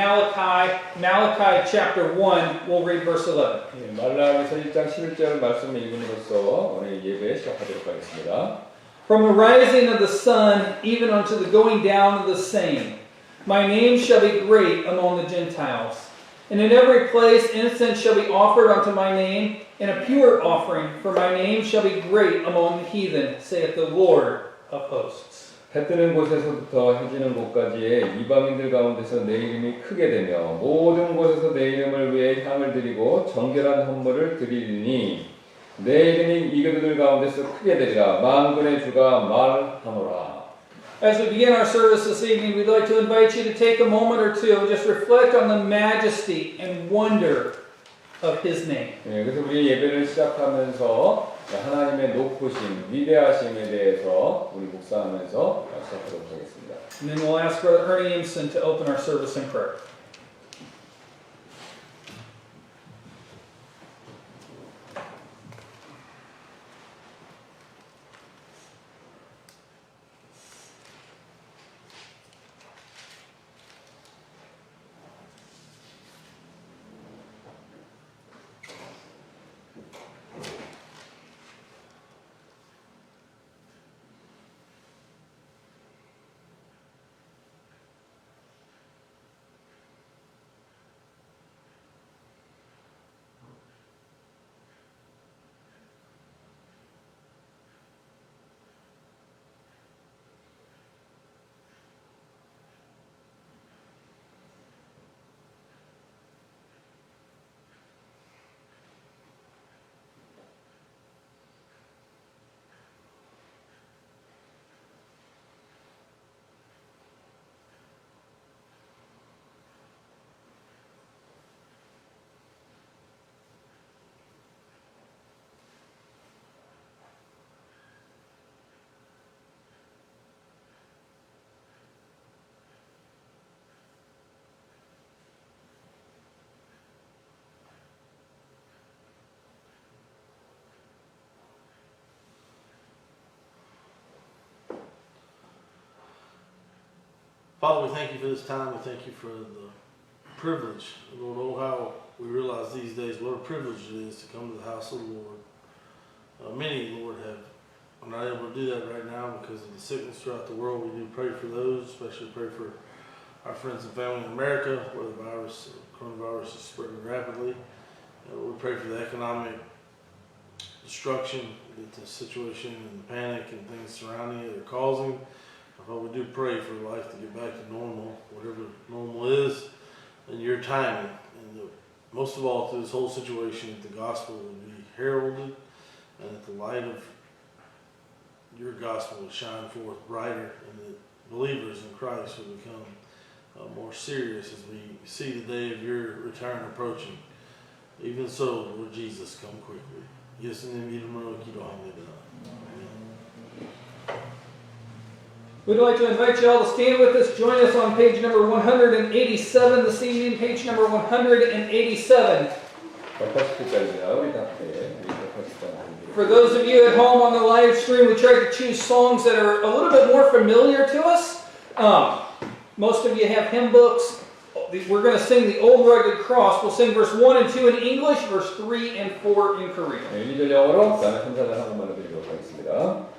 Malachi chapter 1, we'll read verse 11. 예, 말라기서 1장 11절 말씀을 읽음으로써 오늘 예배 시작하도록 하겠습니다. From the rising of the sun even unto the going down of the same, my name shall be great among the Gentiles. And in every place incense shall be offered unto my name, and a pure offering, for my name shall be great among the heathen, saith the Lord of hosts. 해 뜨는 곳에서부터 해 지는 곳까지의 이방인들 가운데서 내 이름이 크게 되며 모든 곳에서 내 이름을 위해 향을 드리고 정결한 헌물을 드리리니 내 이름이 이그들 가운데서 크게 되리라 만군의 주가 말하노라. As we begin our service this evening, we'd like to invite you to take a moment or two and just reflect on the majesty and wonder of His name. 예, 그래서 우리 예배를 시작하면서 하나님의 높으심, 위대하심에 대해서 우리 묵상하면서 시작하도록 하겠습니다. And then we'll ask Brother Ernie Eamson to open our service in prayer. Father, we thank you for this time. We thank you for the privilege. Lord, oh, how we realize these days what a privilege it is to come to the house of the Lord. Many, Lord, are not able to do that right now because of the sickness throughout the world. We do pray for those, especially pray for our friends and family in America, where the coronavirus is spreading rapidly. We pray for the economic destruction that the situation and the panic and things surrounding it are causing. But we do pray for life to get back to normal, whatever normal is, in your timing. And most of all, through this whole situation, that the gospel would be heralded and that the light of your gospel would shine forth brighter and that believers in Christ would become more serious as we see the day of your return approaching. Even so, Lord Jesus, come quickly. 예수님 이름으로 기도합니다. We'd like to invite you all to stand with us. Join us on page number 187 this evening, page number 187. For those of you at home on the live stream, we try to choose songs that are a little bit more familiar to us. Most of you have hymn books. We're going to sing the Old Rugged Cross. We'll sing verse 1 and 2 in English, verse 3 and 4 in Korean. 1절 영어로, 그다음에 3, 4절 한국말로 드리도록 하겠습니다.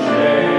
Shame.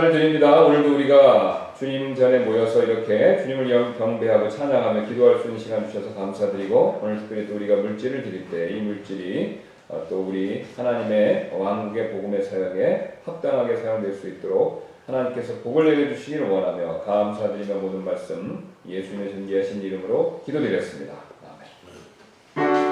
감사를 드립니다. 오늘도 우리가 주님 전에 모여서 이렇게 주님을 경배하고 찬양하며 기도할 수 있는 시간 주셔서 감사드리고 오늘 특별히 또 우리가 물질을 드릴 때 이 물질이 또 우리 하나님의 왕국의 복음의 사역에 합당하게 사용될 수 있도록 하나님께서 복을 내려주시기를 원하며 감사드리며 모든 말씀 예수님의 존귀하신 이름으로 기도드렸습니다. 아멘.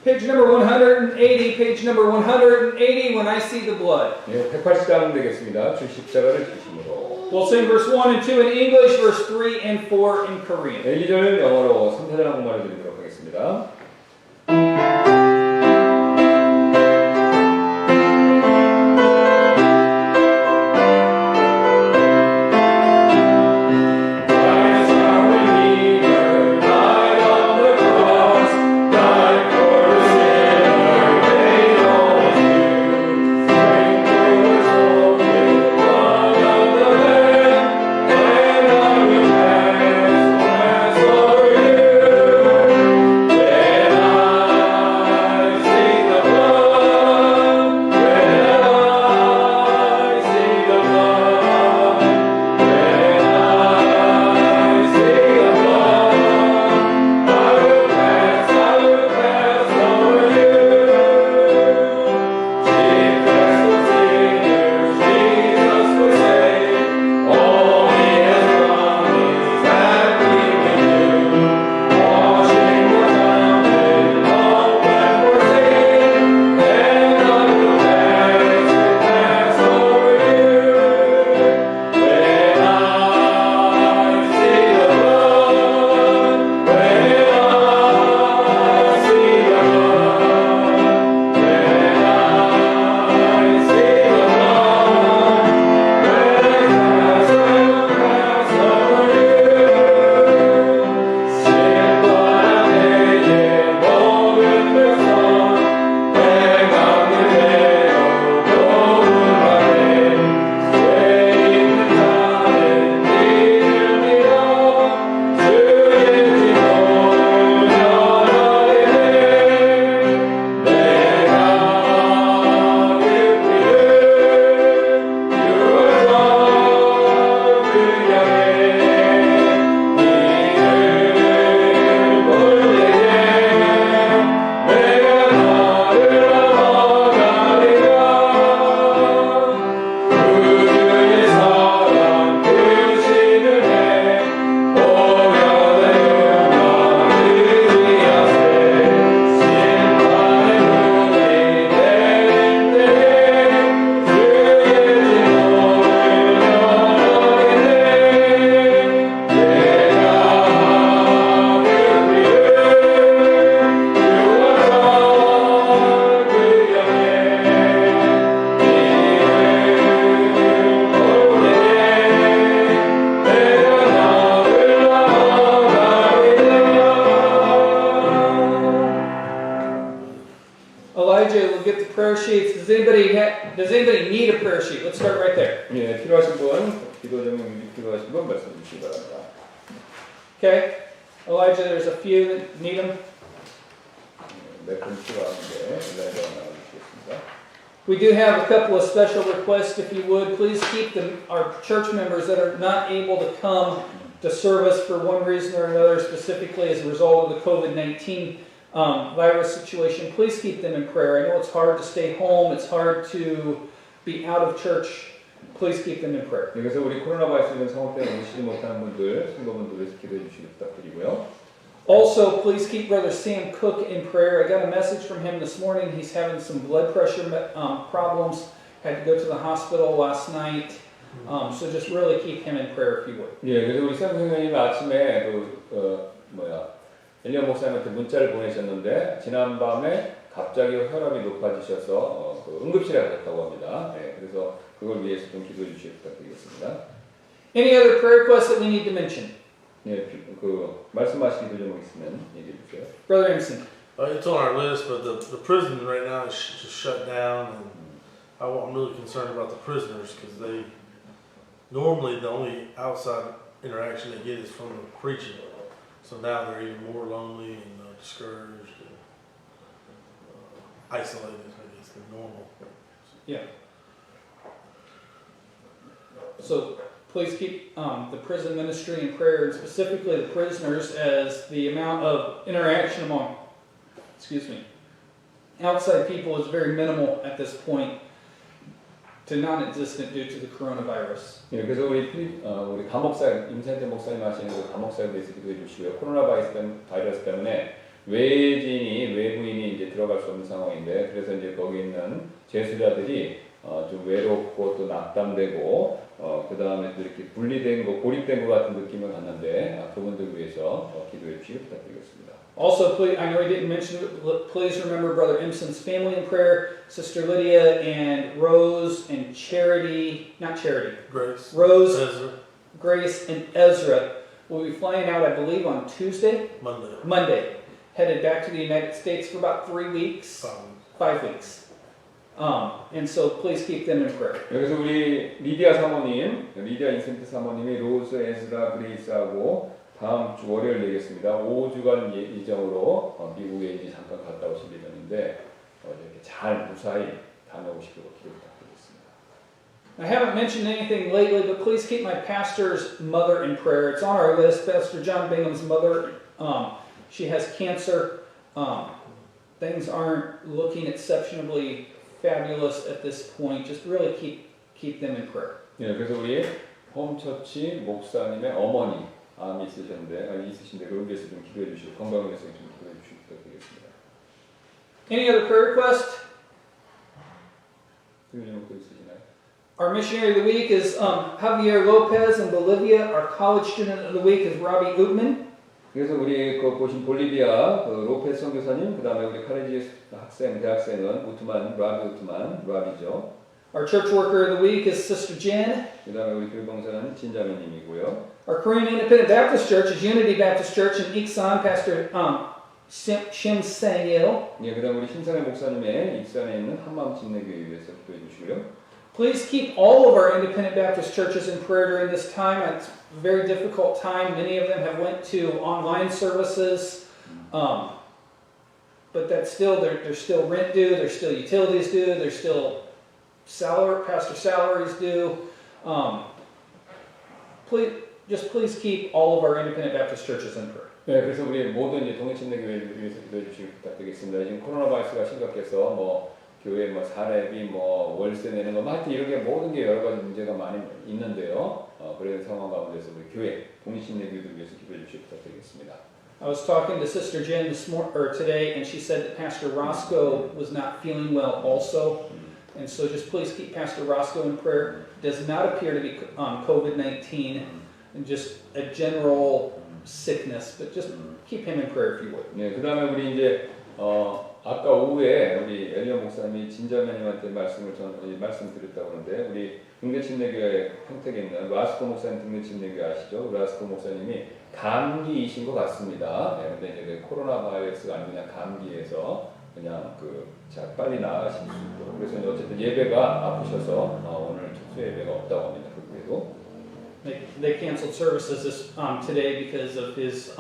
Page number 180, page number 180, when I see the blood. 네, 180장 되겠습니다. 주 십자가를 주심으로. We'll sing verse 1 and 2 in English, verse 3 and 4 in Korean. 1, 2절 영어로 3, 4절 한국말을 드리도록 하겠습니다. Elijah will get the prayer sheets. Does anybody need a prayer sheet? Let's start right there. 예, 필요하신 분, 기도 제목이 필요하신 분 말씀 주시기 바랍니다. Okay? Elijah, there's a few that need them. 몇 분 필요한데 온라인으로 나와주시겠습니다. We do have a couple of special requests, if you would. Please keep our church members that are not able to come to service for one reason or another, specifically as a result of the COVID-19 virus situation. Please keep them in prayer. I know it's hard to stay home. It's hard to be out of church Please keep them in prayer. 그래서 우리 코로나 바이러스 상황 때문에 오시지 못하는 분들, 성도분들 위해서 기도해 주시기 부탁드리고요. Also, please keep Brother Sam Cook in prayer. I got a message from him this morning. He's having some blood pressure problems. Had to go to the hospital last night. So just really keep him in prayer if you would. 예, 그래서 우리 샘 선생님이 아침에 엘리언 목사님한테 문자를 보내셨는데 지난밤에 갑자기 혈압이 높아지셔서 응급실에 갔다고 합니다. 네, 그래서 그걸 위해서 좀 기도해 주시기 부탁드리겠습니다. Any other prayer requests that we need to mention? 네, 말씀하시기도 좀 있으면 얘기해 주세요. Brother Emerson. It's on our list, but the prison right now is just shut down, and I'm really concerned about the prisoners because normally the only outside interaction they get is from the preaching. So now they're even more lonely and discouraged and isolated, I guess, than normal. Yeah. So please keep the prison ministry in prayer, and specifically the prisoners, as the amount of interaction among, outside people is very minimal at this point to non-existent due to the coronavirus. 예, 그래서 우리 감옥사 임찬태 목사님 하시는 그 감옥사에 대해서 기도해 주시고요. 코로나 바이러스 때문에 외부인이 이제 들어갈 수 없는 상황인데, 그래서 이제 거기 있는 재수자들이 좀 외롭고 또 낙담되고 그 다음에 또 이렇게 분리된 거, 고립된 것 같은 느낌을 갖는데 그분들 위해서 기도해 주시기 부탁드리겠습니다. Also, please, I know I didn't mention it, but please remember Brother Imson's family in prayer, Sister Lydia and Rose and Rose, Ezra. Grace, and Ezra will be flying out, I believe, on Tuesday? Monday. Headed back to the United States for about 3 weeks. 5 weeks. And so please keep them in prayer. 여기서 우리 리디아 인센트 사모님이 로즈, 에즈라, 그레이스하고 다음 주 월요일 되겠습니다. 5주간 일정으로 미국에 이제 잠깐 갔다 오실 예정인데 이렇게 잘 무사히 다녀오시도록 기도 부탁드리겠습니다. I haven't mentioned anything lately, but please keep my pastor's mother in prayer. It's on our list. Pastor John Bingham's mother, she has cancer. Things aren't looking exceptionally fabulous at this point. Just really keep them in prayer. 예, 그래서 우리 홈처치 목사님의 어머니 암이 있으신데 그런 데서 좀 기도해 주시고 건강을 위해서 좀 기도해 주시기 부탁드리겠습니다. Any other prayer requests? 또 있으시나요? Our missionary of the week is Javier Lopez in Bolivia. Our college student of the week is Robbie Utman. 그래서 우리 보신 볼리비아 로페스 선교사님, 그다음에 우리 카레지 대학생은 라비죠. Our church worker of the week is Sister Jen. 그다음에 우리 교육봉사는 진자매님이고요. Our Korean Independent Baptist Church is Unity Baptist Church in Iksan, Pastor Shim Sang-il. 예, 그다음 우리 신상의 목사님의 익산에 있는 한마음 침례교회 위해서 기도해 주시고요. Please keep all of our independent Baptist churches in prayer during this time. It's a very difficult time. Many of them have went to online services, but that's still there's still rent due, there's still utilities due, there's still pastor salaries due. Please keep all of our independent Baptist churches in prayer. 네, 그래서 우리 모든 동해침례교회를 위해서 기도해 주시기 부탁드리겠습니다. 지금 코로나 바이러스가 심각해서 교회 사례비 월세 내는 거 하여튼 이렇게 모든 게 여러 가지 문제가 많이 있는데요. 그런 상황 가운데서 우리 교회 독립침례교회를 위해서 기도해 주시기 부탁드리겠습니다. I was talking to Sister Jen today, and she said that Pastor Roscoe was not feeling well also, and so just please keep Pastor Roscoe in prayer. It does not appear to be COVID-19, and just a general sickness, but just keep him in prayer if you would. 네, 그다음에 우리 이제 아까 오후에 우리 엘리언 목사님이 진자매님한테 말씀드렸다고 하는데 우리 등대침례교회 평택에 있는 라스코 목사님 등대침례교회 아시죠? 라스코 목사님이 감기이신 것 같습니다. 네, 근데 이제 코로나 바이러스가 아니고 그냥 감기에서 그냥 빨리 나으실 수 있도록 그래서 이제 어쨌든 예배가 아프셔서 오늘 특수 예배가 없다고 합니다. 그래도 They canceled services today because of his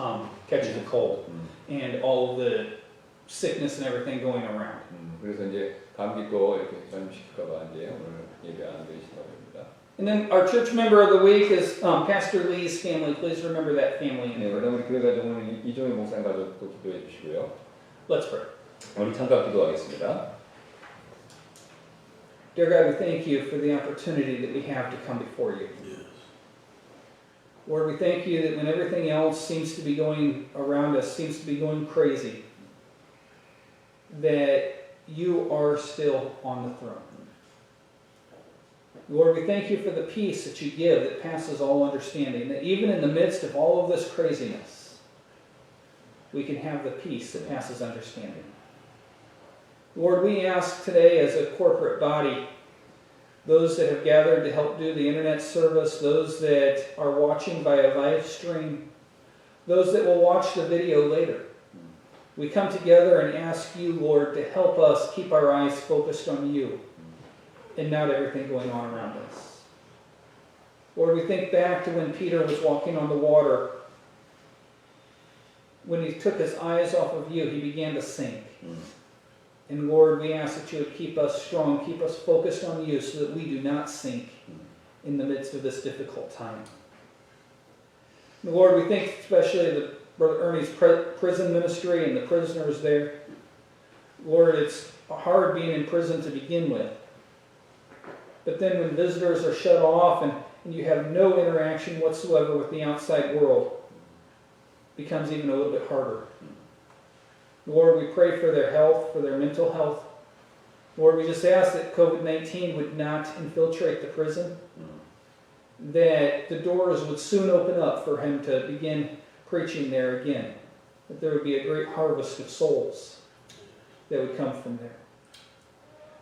catching a cold and all of the sickness and everything going around. 그래서 이제 감기도 이렇게 전염시킬까봐 이제 오늘 예배 안 드리신다고 합니다. And then our church member of the week is Pastor Lee's family. Please remember that family. 네, 그다음 우리 교회 가족은 이종희 목사님 가족도 기도해 주시고요. Let's pray. 우리 잠깐 기도하겠습니다. Dear God, we thank you for the opportunity that we have to come before you. Yes. Lord, we thank you that when everything else seems to be going around us, seems to be going crazy, that you are still on the throne. Lord, we thank you for the peace that you give that passes all understanding, that even in the midst of all of this craziness, we can have the peace that passes understanding. Lord, we ask today as a corporate body, those that have gathered to help do the internet service, those that are watching via live stream, those that will watch the video later, we come together and ask you, Lord, to help us keep our eyes focused on you and not everything going on around us. Lord, we think back to when Peter was walking on the water. When he took his eyes off of you, he began to sink. And Lord, we ask that you would keep us strong, keep us focused on you so that we do not sink in the midst of this difficult time. And Lord, we think especially of Brother Ernie's prison ministry and the prisoners there. Lord, it's hard being in prison to begin with. But then when visitors are shut off and you have no interaction whatsoever with the outside world, it becomes even a little bit harder. Lord, we pray for their health, for their mental health. Lord, we just ask that COVID-19 would not infiltrate the prison, that the doors would soon open up for him to begin preaching there again, that there would be a great harvest of souls that would come from there.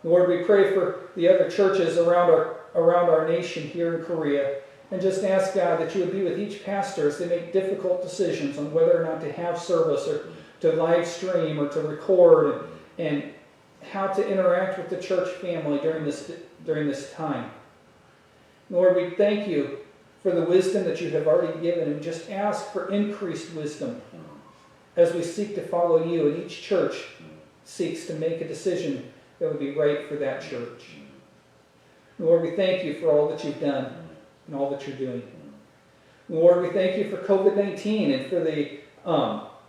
Lord, we pray for the other churches around our nation here in Korea, and just ask, God, that you would be with each pastor as they make difficult decisions on whether or not to have service or to live stream or to record and how to interact with the church family during this time. Lord, we thank you for the wisdom that you have already given, and just ask for increased wisdom as we seek to follow you, and each church seeks to make a decision that would be right for that church. Lord, we thank you for all that you've done and all that you're doing. Lord, we thank you for COVID-19 and for the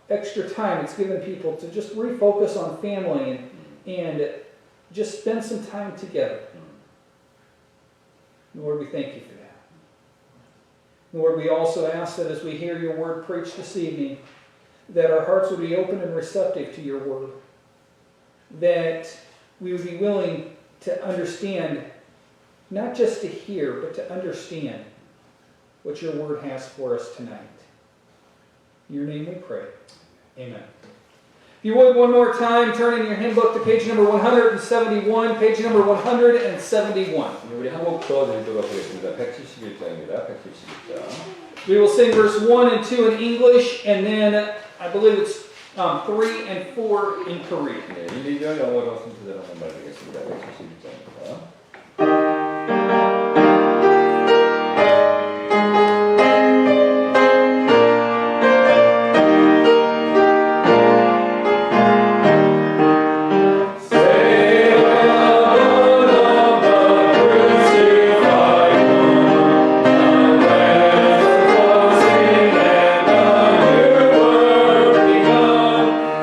extra time it's given people to just refocus on family and just spend some time together. Lord, we thank you for that. Lord, we also ask that as we hear your word preached this evening, that our hearts would be open and receptive to your word, that we would be willing to understand, not just to hear, but to understand what your word has for us tonight. In your name we pray. Amen. If you would, one more time, turn in your hymn book to page number 171, page number 171. 우리 한 곡 더 드리도록 하겠습니다. 171장입니다. 171장. We will sing verse 1 and 2 in English, and then I believe it's 3 and 4 in Korean. 네, 1, 2절 영어로 순서대로 한번 말드리겠습니다. 171장입니다.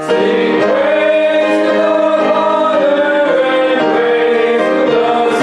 Sing praise to the Father and praise to the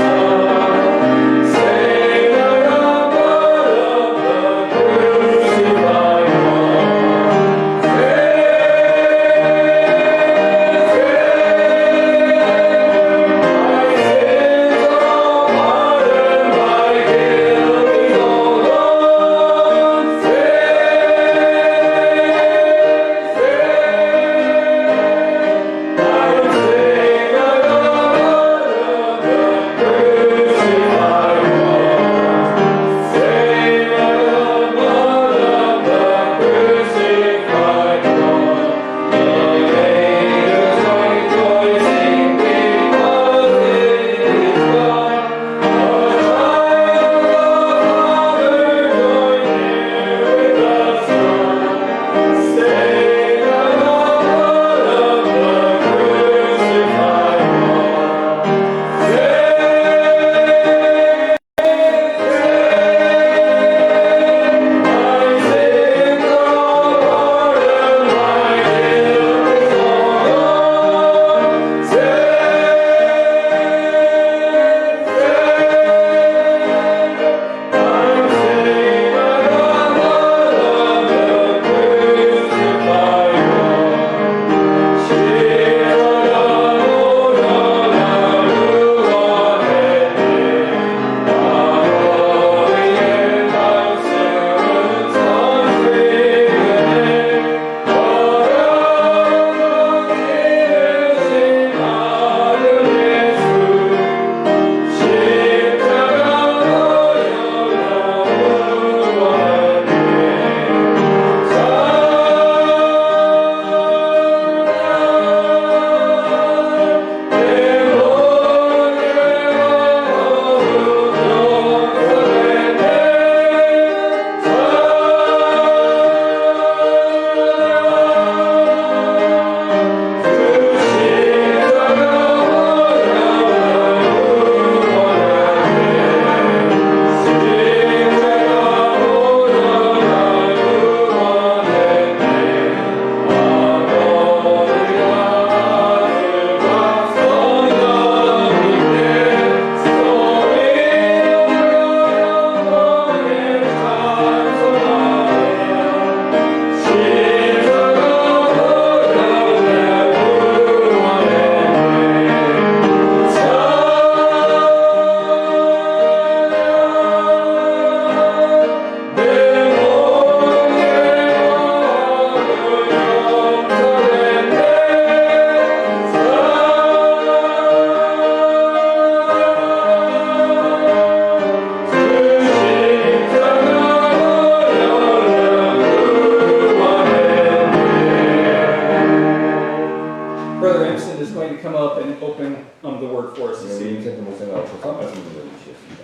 Remsen is going to come up and open the word for us this 우리 evening. 임센트 목사가 오셔서 말씀 들려주시겠습니다.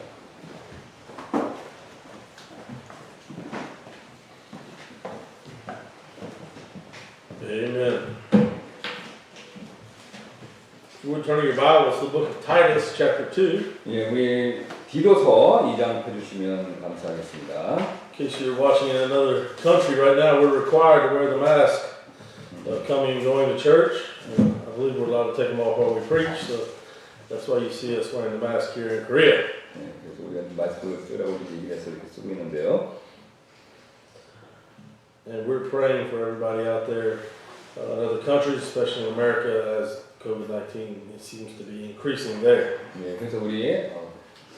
Amen. You would turn your Bibles to the book of Titus, chapter 2. 예, 우리 디도서 2장 펴주시면 감사하겠습니다. In case you're watching in another country right now, we're required to wear the mask coming and going to church. I believe we're allowed to take them off while we preach, so that's why you see us wearing the mask here in Korea. 예, 그래서 우리가 마스크를 쓰라고 얘기를 해서 이렇게 쓰고 있는데요. And we're praying for everybody out there in other countries, especially in America, as COVID-19 it seems to be increasing there. 예, 그래서 우리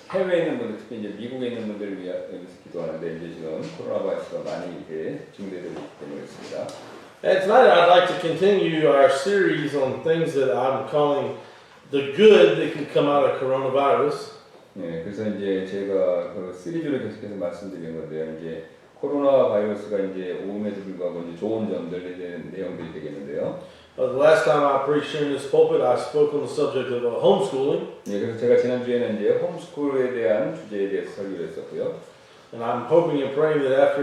해외에 있는 분들, 특히 이제 미국에 있는 분들을 위해서 기도하는데 이제 지금 코로나 바이러스가 많이 이렇게 증대되고 있기 때문에 그렇습니다. And tonight I'd like to continue our series on things that I'm calling the good that can come out of coronavirus. 예, 그래서 이제 제가 그 시리즈로 계속해서 말씀드리는 건데요. 이제 코로나 바이러스가 이제 오음에도 불구하고 이제 좋은 점들에 대한 내용들이 되겠는데요. The last time I preached here in this pulpit, I spoke on the subject of homeschooling. 예, 그래서 제가 지난주에는 이제 홈스쿨에 대한 주제에 대해서 설교를 했었고요. And I'm hoping and praying that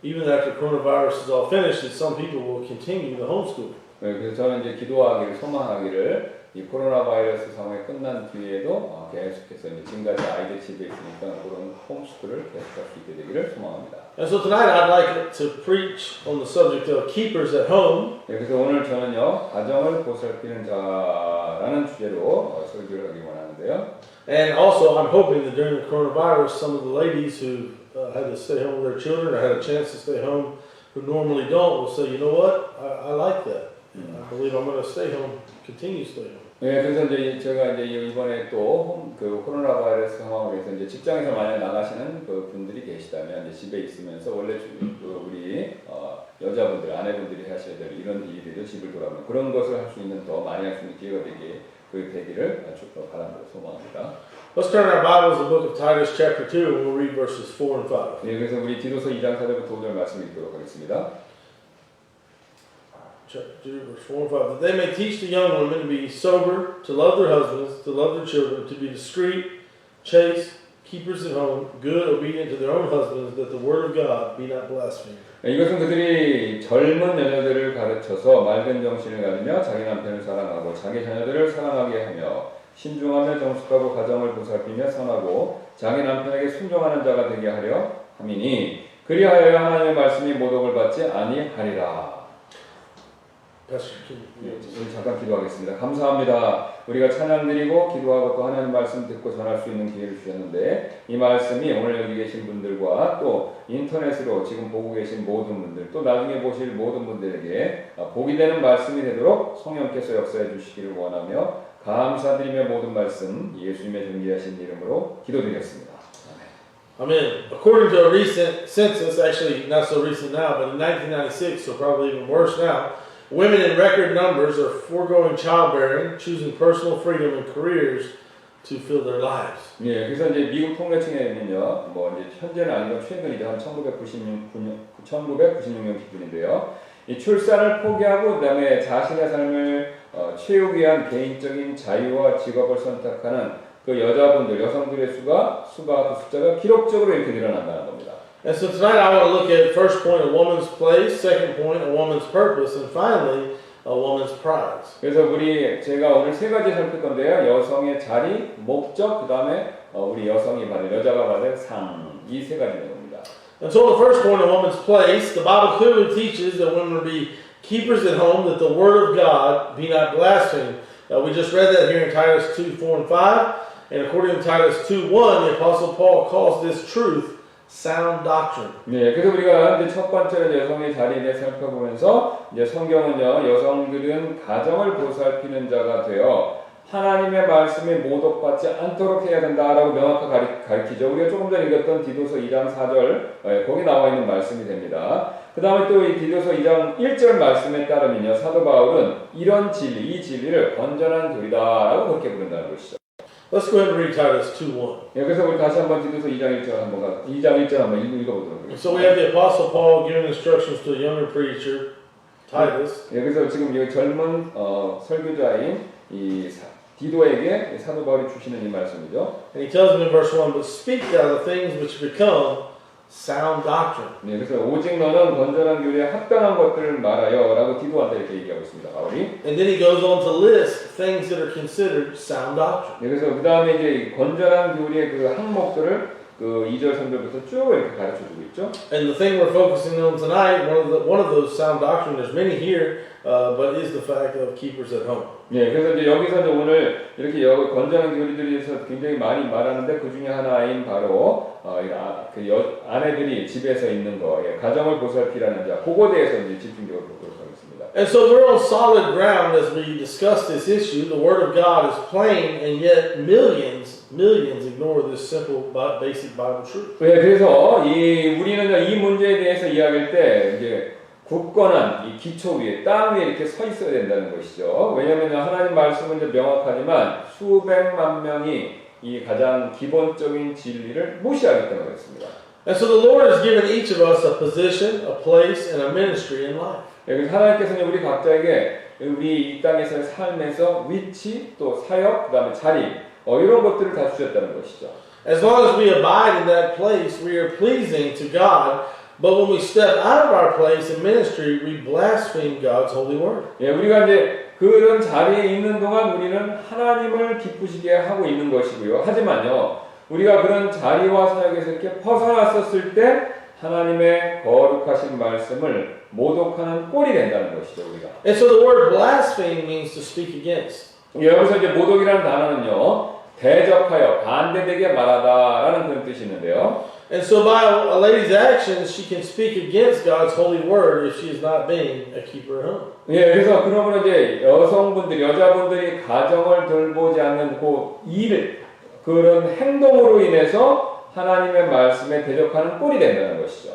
even after coronavirus is all finished, that some people will continue the homeschooling. 예, 그래서 저는 이제 기도하기를, 소망하기를 이 코로나 바이러스 상황이 끝난 뒤에도 계속해서 이제 지금까지 아이들 집에 있으니까 그런 홈스쿨을 계속할 수 있게 되기를 소망합니다. And so tonight I'd like to preach on the subject of keepers at home. 예, 그래서 오늘 저는요, 가정을 보살피는 자라는 주제로 설교를 하기 원하는데요. And also I'm hoping that during the coronavirus, some of the ladies who had to stay home with their children or had a chance to stay home who normally don't will say, you know what, I like that. I believe I'm going to stay home, continue to stay home. 네, 그래서 이제 제가 이제 이번에 또 그 코로나 바이러스 상황으로 해서 이제 직장에서 만약 나가시는 그 분들이 계시다면 이제 집에 있으면서 원래 우리 여자분들, 아내분들이 하셔야 될 이런 일들도 집을 돌아오는 그런 것을 할 수 있는 더 많이 할 수 있는 기회가 되기를 바랍니다. 소망합니다. Let's turn our Bibles to the book of Titus chapter 2 and we'll read verses 4 and 5. 네, 그래서 우리 디도서 2장 4절부터 5절 말씀 읽도록 하겠습니다. Chapter 2, verse 4 and 5. That they may teach the young women to be sober, to love their husbands, to love their children, to be discreet, chaste, keepers at home, good, obedient to their own husbands, that the word of God be not blasphemed. 이것은 그들이 젊은 여자들을 가르쳐서 맑은 정신을 가지며 자기 남편을 사랑하고 자기 자녀들을 사랑하게 하며 신중하며 정숙하고 가정을 보살피며 선하고 자기 남편에게 순종하는 자가 되게 하려 함이니 그리하여 하나님의 말씀이 모독을 받지 아니하리라. 우리 잠깐 기도하겠습니다. 감사합니다. 우리가 찬양드리고 기도하고 또 하나님 말씀 듣고 전할 수 있는 기회를 주셨는데 이 말씀이 오늘 여기 계신 분들과 또 인터넷으로 지금 보고 계신 모든 분들 또 나중에 보실 모든 분들에게 복이 되는 말씀이 되도록 성령께서 역사해 주시기를 원하며 감사드리며 모든 말씀 예수님의 존귀하신 이름으로 기도드렸습니다. Amen. According to a recent census, actually not so recent now, but in 1996, so probably even worse now, women in record numbers are foregoing childbearing, choosing personal freedom and careers to fill their lives. 예, 그래서 이제 미국 통계청에는요, 뭐 이제 현재는 아니고 최근이죠, 한 1996년 기준인데요. 이 출산을 포기하고 그다음에 자신의 삶을 채우기 위한 개인적인 자유와 직업을 선택하는 그 여자분들, 여성들의 수가 그 숫자가 기록적으로 이렇게 늘어난다는 겁니다. And so tonight I want to look at first point, a woman's place, second point, a woman's purpose, and finally, a woman's prize. 그래서 제가 오늘 세 가지 살필 건데요. 여성의 자리, 목적, 그 다음에 우리 여성이 받을, 여자가 받을 상, 이 세 가지 내용입니다. And so the first point, a woman's place, the Bible clearly teaches that women will be keepers at home, that the word of God be not blasphemed. We just read that here in Titus 2, 4, and 5. And according to Titus 2, 1, the Apostle Paul calls this truth sound doctrine. 네, 그래서 우리가 이제 첫 번째로 여성의 자리에 대해 살펴보면서 이제 성경은요, 여성들은 가정을 보살피는 자가 되어 하나님의 말씀에 모독받지 않도록 해야 된다라고 명확하게 가르치죠. 우리가 조금 전에 읽었던 디도서 2장 4절 거기 나와 있는 말씀이 됩니다. 그 다음에 또 이 디도서 2장 1절 말씀에 따르면요, 사도 바울은 이런 진리, 이 진리를 건전한 교리다라고 그렇게 부른다는 것이죠. Let's go ahead and read Titus 2:1. 그래서 우리 다시 한번 디도서 2장 1절 한번 읽어보도록 하겠습니다. So we have the Apostle Paul giving instructions to a younger preacher, Titus. 예, 그래서 지금 이 젊은 설교자인 이 디도에게 사도 바울이 주시는 이 말씀이죠. And he tells him in verse 1, but speak thou the things which become sound doctrine. 네, 그래서 오직 너는 건전한 교리에 합당한 것들을 말하여라고 디도한테 이렇게 얘기하고 있습니다. 바울이. And then he goes on to list things that are considered sound doctrine. 네, 그래서 그 다음에 이제 이 건전한 교리의 그 항목들을 그 2절 3절부터 쭉 이렇게 가르쳐주고 있죠. And the thing we're focusing on tonight, one of those sound doctrine, there's many here, but is the fact of keepers at home. 네, 그래서 이제 여기서 이제 오늘 이렇게 건전한 교리들에서 굉장히 많이 말하는데 그 중에 하나인 바로 아내들이 집에서 있는 거, 가정을 보살피라는 자, 그거에 대해서 이제 집중적으로 보도록 하겠습니다. And so we're on solid ground as we discuss this issue. The Word of God is plain, and yet millions ignore this simple, basic Bible truth. 네, 그래서 우리는 이 문제에 대해서 이야기할 때 이제 굳건한 이 기초 위에 땅 위에 이렇게 서 있어야 된다는 것이죠. 왜냐하면 하나님 말씀은 이제 명확하지만 수백만 명이 이 가장 기본적인 진리를 무시하기 때문에 그렇습니다. And so the Lord has given each of us a position, a place, and a ministry in life. 그래서 하나님께서는 우리 각자에게 우리 이 땅에서의 삶에서 위치, 또 사역, 그다음에 자리 이런 것들을 다 주셨다는 것이죠. As long as we abide in that place, we are pleasing to God. But when we step out of our place in ministry, we blaspheme God's holy word. 예, 우리가 이제 그런 자리에 있는 동안 우리는 하나님을 기쁘시게 하고 있는 것이고요. 하지만요, 우리가 그런 자리와 사역에서 이렇게 벗어났었을 때 하나님의 거룩하신 말씀을 모독하는 꼴이 된다는 것이죠, 우리가. And so the word blaspheme means to speak against. 예, 여기서 이제 모독이라는 단어는요, 대적하여 반대되게 말하다라는 그런 뜻이 있는데요. And so by a lady's actions, she can speak against God's holy word if she is not being a keeper at home. 예, 그래서 그러면 이제 여자분들이 가정을 돌보지 않는 그런 행동으로 인해서 하나님의 말씀에 대적하는 꼴이 된다는 것이죠.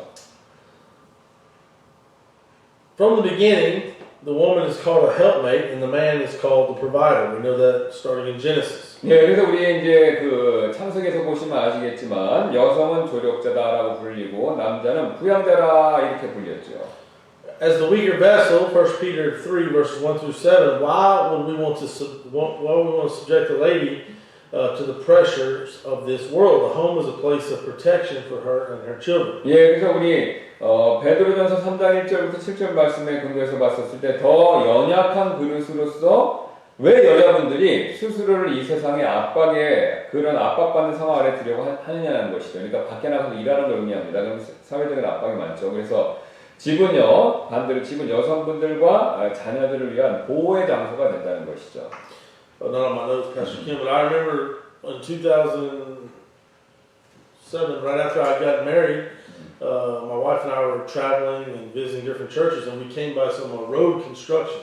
From the beginning, the woman is called a helpmate and the man is called the provider. We know that starting in Genesis. 예, 그래서 우리 이제 그 창세기에서 보시면 아시겠지만 여성은 조력자다라고 불리고 남자는 부양자라 이렇게 불렸죠. As the weaker vessel, 1 Peter 3 verses 1 through 7, why would we want to subject the lady to the pressures of this world? The home is a place of protection for her and her children. 예, 그래서 우리 베드로전서 3장 1절부터 7절 말씀에 근거해서 봤었을 때 더 연약한 그릇으로서 왜 여자분들이 스스로를 이 세상의 압박에 그런 압박받는 상황 아래 두려고 하느냐는 것이죠. 그러니까 밖에 나가서 일하는 걸 의미합니다. 그럼 사회적인 압박이 많죠. 그래서 집은요, 반대로 집은 여성분들과 자녀들을 위한 보호의 장소가 된다는 것이죠. Not on my notes, Pastor Kim, but I remember in 2007, right after I got married, my wife and I were traveling and visiting different churches, and we came by some road construction.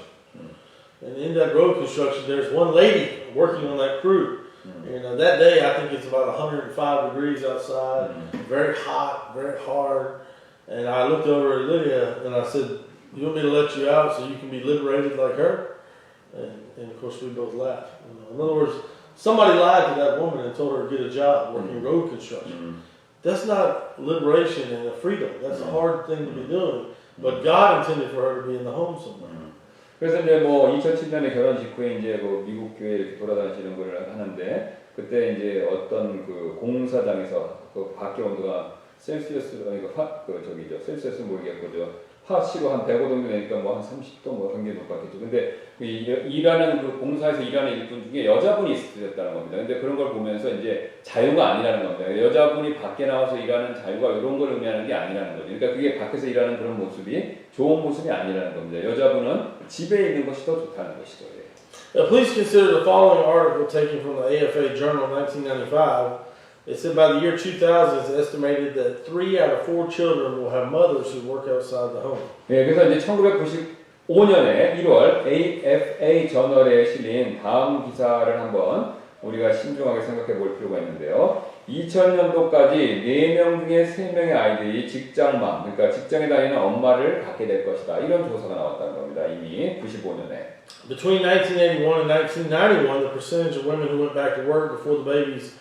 And in that road construction, there's one lady working on that crew. And that day, I think it's about 105 degrees outside, very hot, very hard. And I looked over at Lydia and I said, "You want me to let you out so you can be liberated like her?" And of course, we both laughed. In other words, somebody lied to that woman and told her to get a job working road construction. That's not liberation and freedom. That's a hard thing to be doing. But God intended for her to be in the home somewhere. 그래서 이제 뭐 2007년에 결혼 직후에 이제 뭐 미국 교회 이렇게 돌아다니시는 걸 하는데 그때 이제 어떤 그 공사장에서 그 밖에 온도가 셀시어스 그러니까 셀시어스 모르겠고 화씨로 한 105도 정도 되니까 뭐 한 30도 뭐 경계도 같겠죠. 근데 일하는 그 공사에서 일하는 일꾼 중에 여자분이 있었다는 겁니다. 근데 그런 걸 보면서 이제 자유가 아니라는 겁니다. 여자분이 밖에 나와서 일하는 자유가 이런 걸 의미하는 게 아니라는 거죠. 그러니까 그게 밖에서 일하는 그런 모습이 좋은 모습이 아니라는 겁니다. 여자분은 집에 있는 것이 더 좋다는 것이죠. Now, please consider the following article taken from the AFA Journal 1995. It said by the year 2000, it's estimated that 3 out of 4 children will have mothers who work outside the home. 네, 그래서 이제 1995년에 1월 AFA 저널에 실린 다음 기사를 한번 우리가 신중하게 생각해 볼 필요가 있는데요. 2000년도까지 4명 중에 3명의 아이들이 직장맘, 그러니까 직장에 다니는 엄마를 갖게 될 것이다. 이런 조사가 나왔다는 겁니다. 이미 95년에. Between 1981 and 1991, the percentage of women who went back to work before the baby's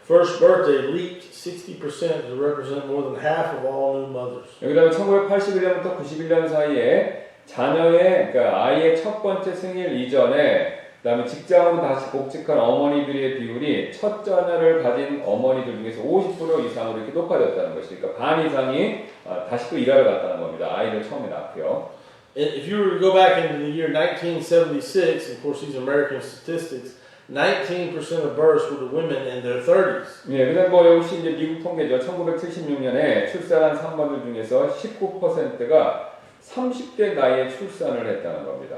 first birthday leaped 60% to represent more than half of all new mothers. 그다음에 1981년부터 91년 사이에 자녀의 그러니까 아이의 첫 번째 생일 이전에 그다음에 직장으로 다시 복직한 어머니들의 비율이 첫 자녀를 가진 어머니들 중에서 50% 이상으로 이렇게 높아졌다는 것이 그러니까 반 이상이 다시 또 일하러 갔다는 겁니다. 아이를 처음에 낳고요. If you were to go back into the year 1976, of course these are American statistics, 19% of births were to women in their 30s. 예, 그다음 뭐 역시 이제 미국 통계죠. 1976년에 출산한 산모들 중에서 19%가 30대 나이에 출산을 했다는 겁니다.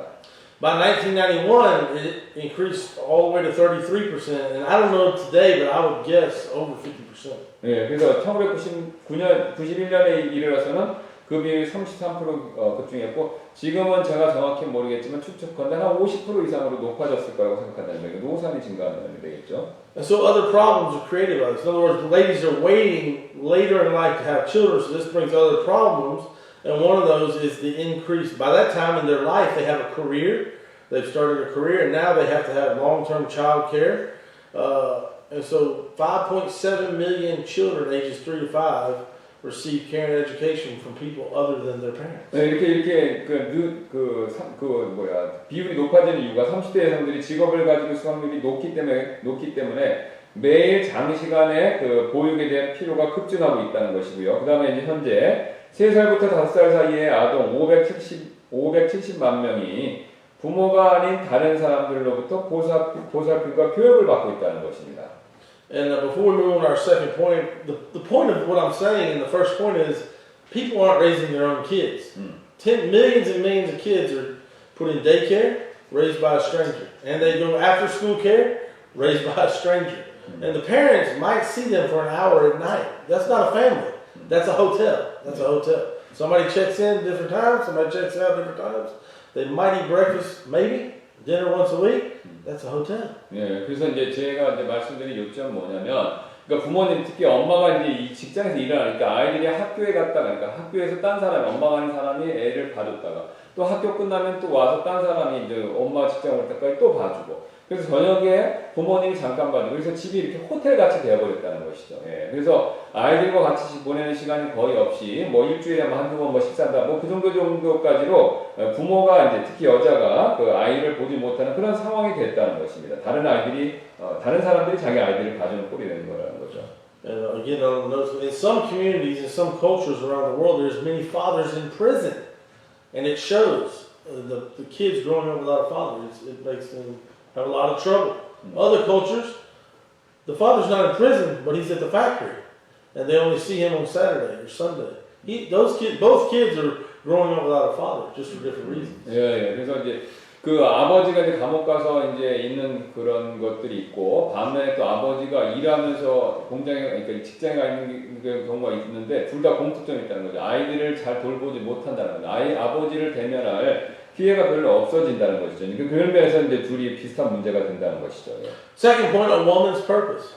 By 1991, it increased all the way to 33%, and I don't know today, but I would guess over 50%. 예, 그래서 91년에 이르러서는 그 비율이 33% 급증했고 지금은 제가 정확히 모르겠지만 추측컨대 한 50% 이상으로 높아졌을 거라고 생각한다는 거예요. 노산이 증가하는 되겠죠. And so other problems are created by this. In other words, the ladies are waiting later in life to have children, so this brings other problems. And one of those is the increase. By that time in their life, they have a career. They've started a career, and now they have to have long-term child care. And so 5.7 million children ages 3 to 5 receive care and education from people other than their parents. 네, 이렇게 비율이 높아지는 이유가 30대 여성들이 직업을 가지고 있을 확률이 높기 때문에 매일 장시간의 그 보육에 대한 필요가 급증하고 있다는 것이고요. 그 다음에 이제 현재 3살부터 5살 사이의 아동 570만 명이 부모가 아닌 다른 사람들로부터 보살핌과 교육을 받고 있다는 것입니다. And before we move on to our second point, the point of what I'm saying in the first point is people aren't raising their own kids. Millions and millions of kids are put in daycare, raised by a stranger. And they go after school care, raised by a stranger. And the parents might see them for an hour at night. That's not a family. That's a hotel. That's a hotel. Somebody checks in different times, somebody checks out different times. They might eat breakfast, maybe, dinner once a week. That's a hotel. 네, 그래서 이제 제가 이제 말씀드린 요점은 뭐냐면, 그러니까 부모님 특히 엄마가 이제 이 직장에서 일하니까 아이들이 학교에 갔다가, 그러니까 학교에서 딴 사람이 엄마가 아닌 사람이 애를 봐줬다가 또 학교 끝나면 또 와서 딴 사람이 이제 엄마 직장 올 때까지 또 봐주고. 그래서 저녁에 부모님이 잠깐 봐주고 그래서 집이 이렇게 호텔같이 되어버렸다는 것이죠. 예, 그래서 아이들과 같이 보내는 시간이 거의 없이 뭐 일주일에 한두 번 뭐 식사한다 뭐 그 정도까지로 부모가 이제 특히 여자가 그 아이를 보지 못하는 그런 상황이 됐다는 것입니다. 다른 사람들이 자기 아이들을 봐주는 꼴이 되는 거라는 거죠. And again, in some communities, in some cultures around the world, there's many fathers in prison, and it shows the kids growing up without a father. It makes them have a lot of trouble. Other cultures, the father's not in prison, but he's at the factory, and they only see him on Saturday or Sunday. Both kids are growing up without a father, just for different reasons. 예, 그래서 이제 그 아버지가 이제 감옥 가서 이제 있는 그런 것들이 있고 반면에 또 아버지가 일하면서 공장에 그러니까 직장에 가 있는 경우가 있는데 둘 다 공통점이 있다는 거죠. 아이들을 잘 돌보지 못한다는 거죠. 아버지를 대면할 기회가 별로 없어진다는 것이죠. 그런 면에서 이제 둘이 비슷한 문제가 된다는 것이죠. Second point, a woman's purpose.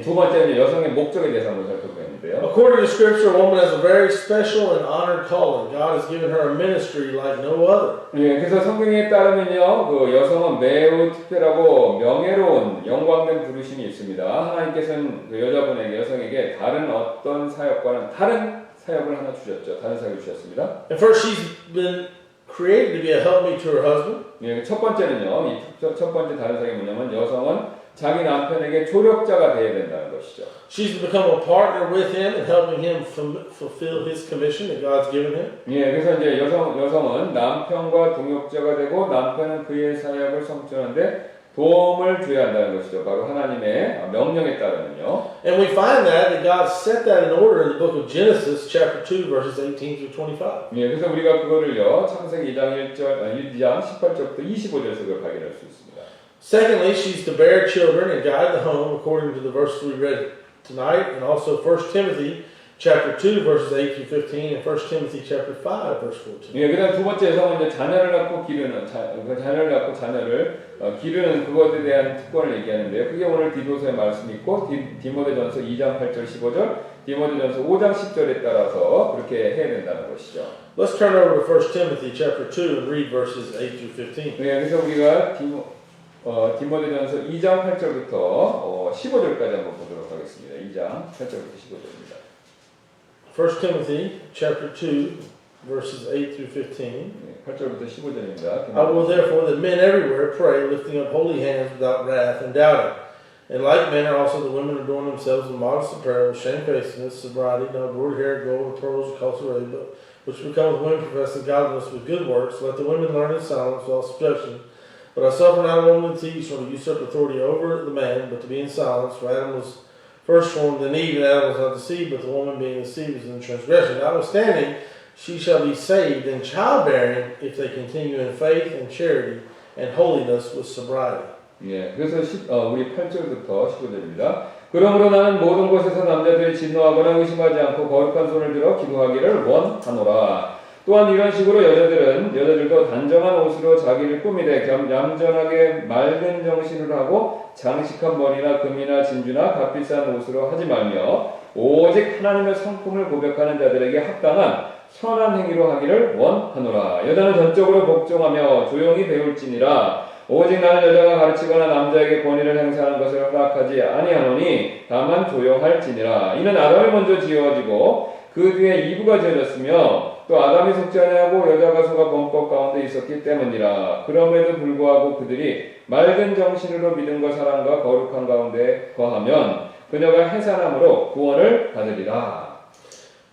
두 번째는 여성의 목적에 대해서 한번 살펴보겠는데요. According to Scripture, a woman has a very special and honored calling. God has given her a ministry like no other. 예, 그래서 성경에 따르면요, 그 여성은 매우 특별하고 명예로운 영광된 부르심이 있습니다. 하나님께서는 그 여성에게 다른 어떤 사역과는 다른 사역을 하나 주셨죠. 다른 사역을 주셨습니다. And first, she's been created to be a helpmate to her husband. 예, 첫 번째는요, 첫 번째 다른 사역이 뭐냐면 여성은 자기 남편에게 조력자가 되어야 된다는 것이죠. She's to become a partner with him and helping him fulfill his commission that God's given him. 예, 그래서 이제 여성은 남편과 동역자가 되고 남편은 그의 사역을 성취하는데 도움을 줘야 한다는 것이죠. 바로 하나님의 명령에 따르면요. And we find that God set that in order in the book of Genesis, chapter 2, verses 18 through 25. 예, 그래서 우리가 그거를요, 창세기 2장 18절부터 25절에서 그걸 발견할 수 있습니다. Secondly, she's to bear children and guide the home, according to the verse we read tonight, and also 1 Timothy chapter 2, verses 8 through 15, and 1 Timothy chapter 5, verse 14. 예, 그다음 두 번째 여성은 이제 자녀를 낳고 자녀를 기르는 그것에 대한 특권을 얘기하는데요. 그게 오늘 디도서의 말씀이 있고 디모데전서 2장 8절 15절, 디모데전서 5장 10절에 따라서 그렇게 해야 된다는 것이죠. Let's turn over to 1 Timothy chapter 2 and read verses 8 through 15. 네, 그래서 우리가 디모데전서 2장 8절부터 15절까지 한번 보도록 하겠습니다. 2장 8절부터 15절입니다. 1 Timothy chapter 2 verses 8 through 15. 8절부터 15절입니다. I will therefore that men everywhere pray, lifting up holy hands without wrath and doubting. In like manner also the women adorn themselves in modest apparel, shamefacedness, sobriety, no broad hair, gold, and pearls, and costly but which becometh women professing godliness with good works. Let the women learn in silence with all subjection. But I suffer not a woman to teach, nor to usurp authority over the man, but to be in silence. For Adam was first formed, then Eve, and Adam was not deceived, but the woman being deceived was in transgression. Notwithstanding, she shall be saved in childbearing if they continue in faith and charity and holiness with sobriety. 예, 그래서 우리 8절부터 15절입니다. 그러므로 나는 모든 곳에서 남자들이 진노하거나 의심하지 않고 거룩한 손을 들어 기도하기를 원하노라. 또한 이런 식으로 여자들도 단정한 옷으로 자기를 꾸미되 얌전하게 맑은 정신으로 하고 장식한 머리나 금이나 진주나 값비싼 옷으로 하지 말며 오직 하나님의 성품을 고백하는 자들에게 합당한 선한 행위로 하기를 원하노라. 여자는 전적으로 복종하며 조용히 배울지니라. 오직 나는 여자가 가르치거나 남자에게 권위를 행사하는 것을 허락하지 아니하노니 다만 조용할지니라. 이는 아담이 먼저 지어지고 그 뒤에 이브가 지어졌으며 또 아담이 속지 아니하고 여자가 속아 범법 가운데 있었기 때문이라. 그럼에도 불구하고 그들이 맑은 정신으로 믿음과 사랑과 거룩한 가운데 거하면 그녀가 해산함으로 구원을 받으리라.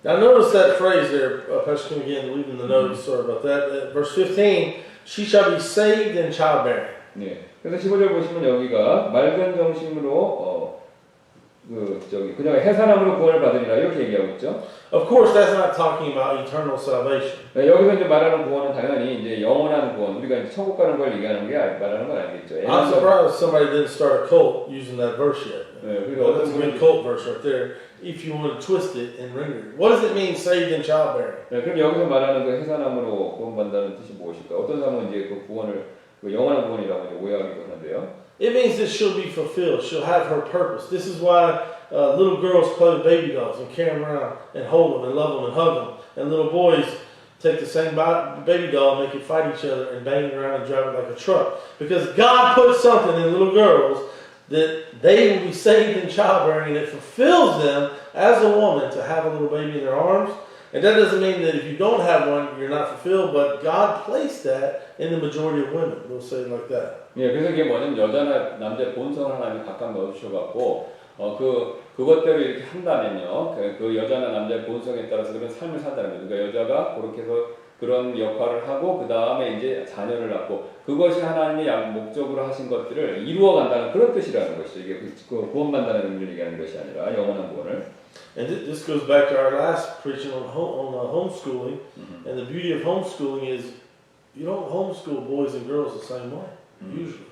Now notice that phrase there, Pastor Kim again, leaving the notes, sorry about that. Verse 15, she shall be saved in childbearing. 네. 그래서 15절 보시면 여기가 맑은 정신으로 그녀가 해산함으로 구원을 받으리라 이렇게 얘기하고 있죠. Of course, that's not talking about eternal salvation. 네, 여기서 이제 말하는 구원은 당연히 이제 영원한 구원, 우리가 이제 천국 가는 걸 얘기하는 게 말하는 건 아니겠죠. I'm surprised somebody didn't start a cult using that verse yet. 네, 그래서 That's a good cult verse right there. If you want to twist it and render it, what does it mean, saved in childbearing? 네, 그럼 여기서 말하는 그 해산함으로 구원받는다는 뜻이 무엇일까? 어떤 사람은 이제 그 구원을 그 영원한 구원이라고 이제 오해하기도 하는데요. It means that she'll be fulfilled. She'll have her purpose. This is why little girls play with baby dolls and carry them around and hold them and love them and hug them. And little boys take the same baby doll and make it fight each other and bang it around and drive it like a truck. Because God put something in little girls that they will be saved in childbearing, and it fulfills them as a woman to have a little baby in their arms. And that doesn't mean that if you don't have one, you're not fulfilled, but God placed that in the majority of women. We'll say it like that. 예, 그래서 이게 뭐냐면 여자나 남자의 본성을 하나님이 각각 넣어주셔갖고 그것대로 이렇게 한다면요, 그 여자나 남자의 본성에 따라서 그런 삶을 산다는 거죠. 그러니까 여자가 그렇게 해서 그런 역할을 하고 그 다음에 이제 자녀를 낳고 그것이 하나님이 목적으로 하신 것들을 이루어간다는 그런 뜻이라는 것이죠. 이게 그 구원받는다는 의미를 얘기하는 것이 아니라 영원한 구원을. And this goes back to our last preaching on homeschooling. And the beauty of homeschooling is you don't homeschool boys and girls the same way, usually.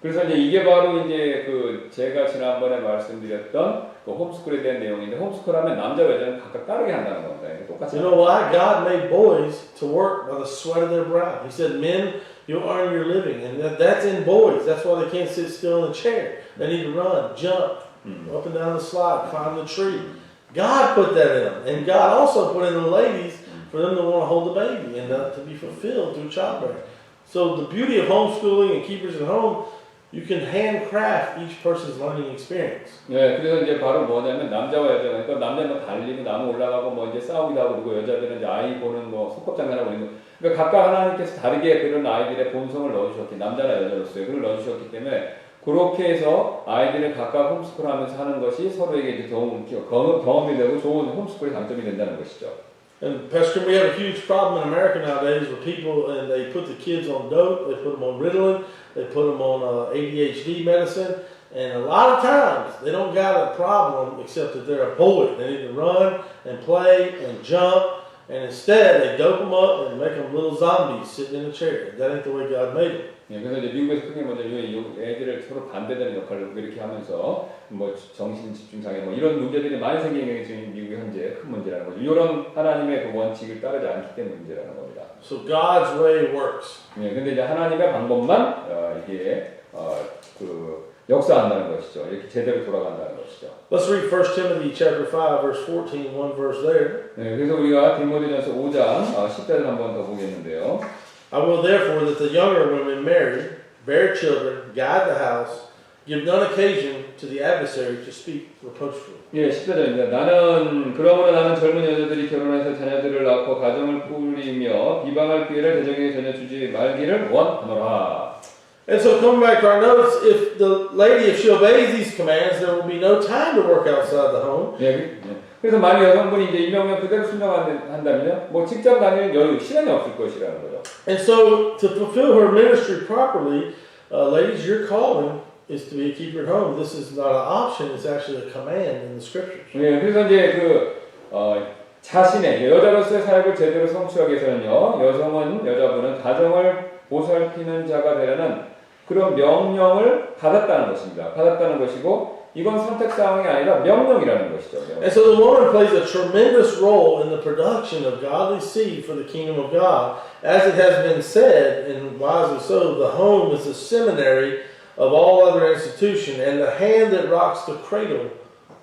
그래서 이제 이게 바로 이제 그 제가 지난번에 말씀드렸던 그 홈스쿨에 대한 내용인데 홈스쿨하면 남자 여자는 각각 다르게 한다는 겁니다. 똑같이. You know why? God made boys to work by the sweat of their brow. He said, "Men, you'll earn your living," and that's in boys. That's why they can't sit still in a chair. They need to run, jump, up and down the slide, climb the tree. God put that in them, and God also put in the ladies for them to want to hold the baby and to be fulfilled through childbirth. So the beauty of homeschooling and keepers at home, you can handcraft each person's learning experience. 네, 그래서 이제 바로 뭐냐면 남자와 여자, 그러니까 남자는 달리고 나무 올라가고 뭐 이제 싸우기도 하고 그리고 여자들은 이제 아이 보는 뭐 소꿉장난하고 이런 거. 그러니까 각각 하나님께서 다르게 그런 아이들의 본성을 넣어주셨기, 남자나 여자로서요, 그걸 넣어주셨기 때문에 그렇게 해서 아이들을 각각 홈스쿨하면서 하는 것이 서로에게 이제 경험이 되고 좋은 홈스쿨의 장점이 된다는 것이죠. And Pastor, we have a huge problem in America nowadays where people, and they put the kids on dope, they put them on Ritalin, they put them on ADHD medicine, and a lot of times they don't got a problem except that they're a boy. They need to run and play and jump, and instead they dope them up and make them little zombies sitting in a chair. That ain't the way God made them. 예, 그래서 이제 미국에서 크게 먼저 애들을 서로 반대되는 역할을 이렇게 하면서 뭐 정신 집중 장애 뭐 이런 문제들이 많이 생기는 게 지금 미국의 현재 큰 문제라는 거죠. 이런 하나님의 그 원칙을 따르지 않기 때문에 문제라는 겁니다. So God's way works. 예, 근데 이제 하나님의 방법만 이게 그 역사한다는 것이죠. 이렇게 제대로 돌아간다는 것이죠. Let's read 1 Timothy chapter 5 verse 14, one verse there. 네, 그래서 우리가 디모데전서 5장 10절을 한번 더 보겠는데요. I will therefore that the younger women marry, bear children, guide the house, Give none occasion to the adversary to speak reproachfully. 예, 14절입니다. 그러므로 나는 젊은 여자들이 결혼해서 자녀들을 낳고 가정을 꾸리며 비방할 기회를 대적에게 전혀 주지 말기를 원하노라. And so coming back to our notes, if the lady, if she obeys these commands, there will be no time to work outside the home. 그래서 만약 여성분이 이제 이 명령 그대로 순종한다면요, 뭐 직장 다닐 여유, 시간이 없을 것이라는 거죠. And so to fulfill her ministry properly, ladies, your calling is to be a keeper at home. This is not an option; it's actually a command in the scriptures. 네, 그래서 이제 자신의 여자로서의 사역을 제대로 성취하기 위해서는요, 여자분은 가정을 보살피는 자가 되라는 그런 명령을 받았다는 것입니다. 받았다는 것이고, 이건 선택 사항이 아니라 명령이라는 것이죠. And so the woman plays a tremendous role in the production of godly seed for the kingdom of God. As it has been said, and wisely so, the home is the seminary of all other institution, and the hand that rocks the cradle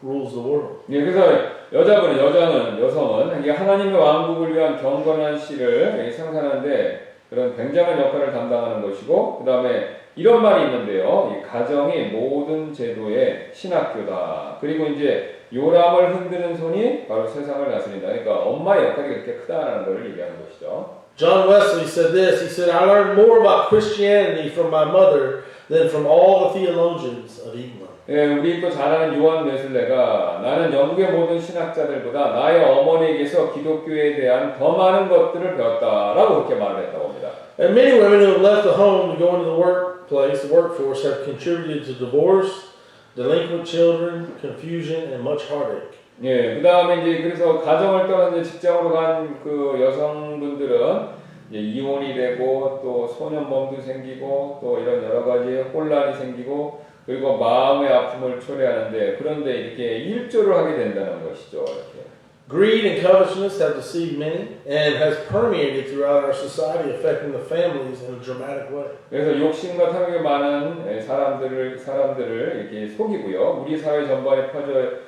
rules the world. 예, 그래서 여성은 이게 하나님의 왕국을 위한 경건한 씨를 생산하는데 그런 굉장한 역할을 담당하는 것이고, 그 다음에 이런 말이 있는데요. 이 가정이 모든 제도의 신학교다. 그리고 이제 요람을 흔드는 손이 바로 세상을 다스린다. 그러니까 엄마의 역할이 그렇게 크다라는 것을 얘기하는 것이죠. John Wesley said this. He said, I learned more about Christianity from my mother than from all the theologians of England. 예, 우리 또 잘 아는 요한 웨슬레가 나는 영국의 모든 신학자들보다 나의 어머니에게서 기독교에 대한 더 많은 것들을 배웠다라고 그렇게 말을 했다고 합니다. And many women who have left the home to go into the workplace, the workforce, have contributed to divorce, delinquent children, confusion, and much heartache. 예, 그 다음에 이제 그래서 가정을 떠나 이제 직장으로 간 그 여성분들은 이제 이혼이 되고 또 소년범도 생기고 또 이런 여러 가지 혼란이 생기고 그리고 마음의 아픔을 초래하는데 그런데 이렇게 일조를 하게 된다는 것이죠. 이렇게. Greed and covetousness have deceived many and has permeated throughout our society, affecting the families in a dramatic way. 그래서 욕심과 탐욕이 많은 사람들을 이렇게 속이고요. 우리 사회 전반에 퍼져